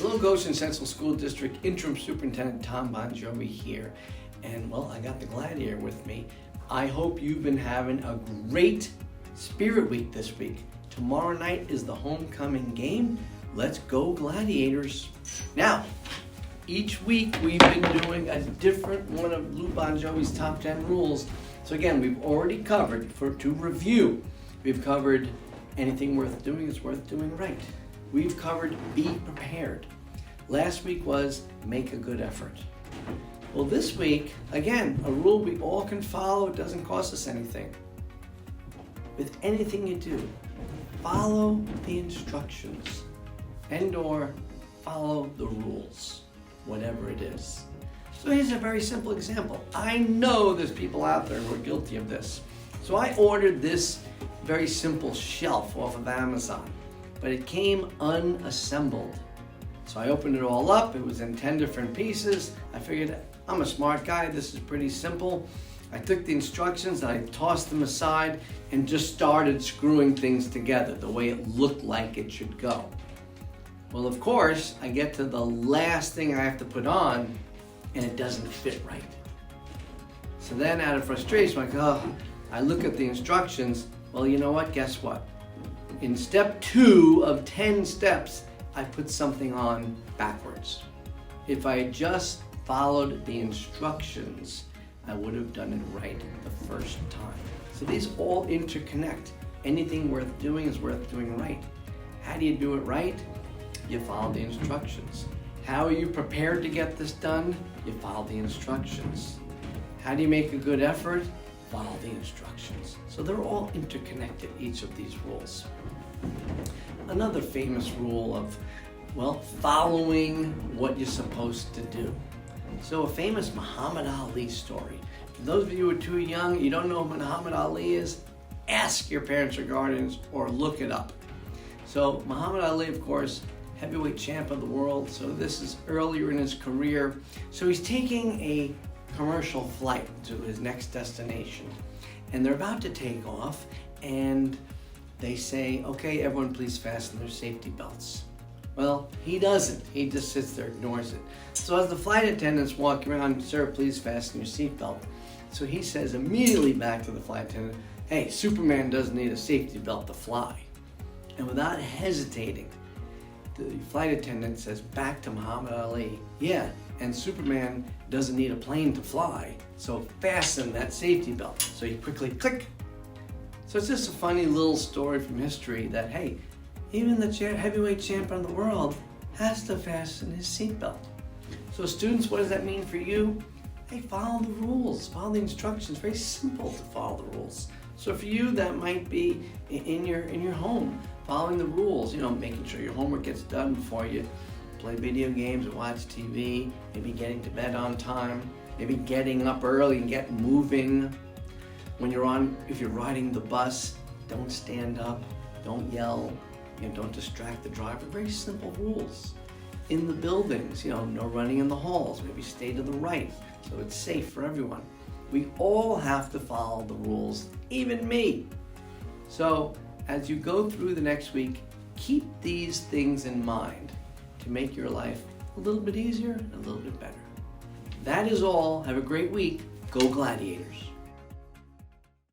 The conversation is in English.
Hello, Goshen Central School District Interim Superintendent Tom Bongiovi here. And well, I got the Gladiator with me. I hope you've been having a great Spirit Week this week. Tomorrow night is the homecoming game. Let's go Gladiators. Now, each week we've been doing a different one of Lou Bongiovi's top 10 rules. So again, we've already covered, to review, we've covered anything worth doing is worth doing right. We've covered be prepared. Last week was make a good effort. Well, this week, again, a rule we all can follow. It doesn't cost us anything. With anything you do, follow the instructions and/or follow the rules, whatever it is. So here's a very simple example. I know there's people out there who are guilty of this. So I ordered this very simple shelf off of Amazon, but it came unassembled. So I opened it all up. It was in 10 different pieces. I figured, I'm a smart guy. This is pretty simple. I took the instructions and I tossed them aside and just started screwing things together the way it looked like it should go. Well, of course, I get to the last thing I have to put on and it doesn't fit right. So then out of frustration, I'm like, I look at the instructions. Well, you know what? Guess what? In step 2 of 10 steps, I put something on backwards. If I had just followed the instructions, I would have done it right the first time. So these all interconnect. Anything worth doing is worth doing right. How do you do it right? You follow the instructions. How are you prepared to get this done? You follow the instructions. How do you make a good effort? Follow the instructions. So they're all interconnected, each of these rules. Another famous rule of, following what you're supposed to do. So a famous Muhammad Ali story. For those of you who are too young, you don't know who Muhammad Ali is, ask your parents or guardians or look it up. So Muhammad Ali, of course, heavyweight champ of the world. So this is earlier in his career. So he's taking a commercial flight to his next destination. And they're about to take off and they say, okay, everyone please fasten their safety belts. Well, he doesn't. He just sits there, ignores it. So as the flight attendants walk around, sir, please fasten your seatbelt. So he says immediately back to the flight attendant, hey, Superman doesn't need a safety belt to fly. And without hesitating, the flight attendant says back to Muhammad Ali, yeah, and Superman doesn't need a plane to fly, so fasten that safety belt. So he quickly click. So it's just a funny little story from history that, hey, even the heavyweight champion of the world has to fasten his seatbelt. So students, what does that mean for you? Hey, follow the rules, follow the instructions. Very simple to follow the rules. So for you, that might be in your home, following the rules, making sure your homework gets done before you play video games or watch TV, maybe getting to bed on time, maybe getting up early and get moving. If you're riding the bus, don't stand up, don't yell, don't distract the driver. Very simple rules. In the buildings, no running in the halls, maybe stay to the right so it's safe for everyone. We all have to follow the rules, even me. So as you go through the next week, keep these things in mind to make your life a little bit easier and a little bit better. That is all. Have a great week. Go Gladiators.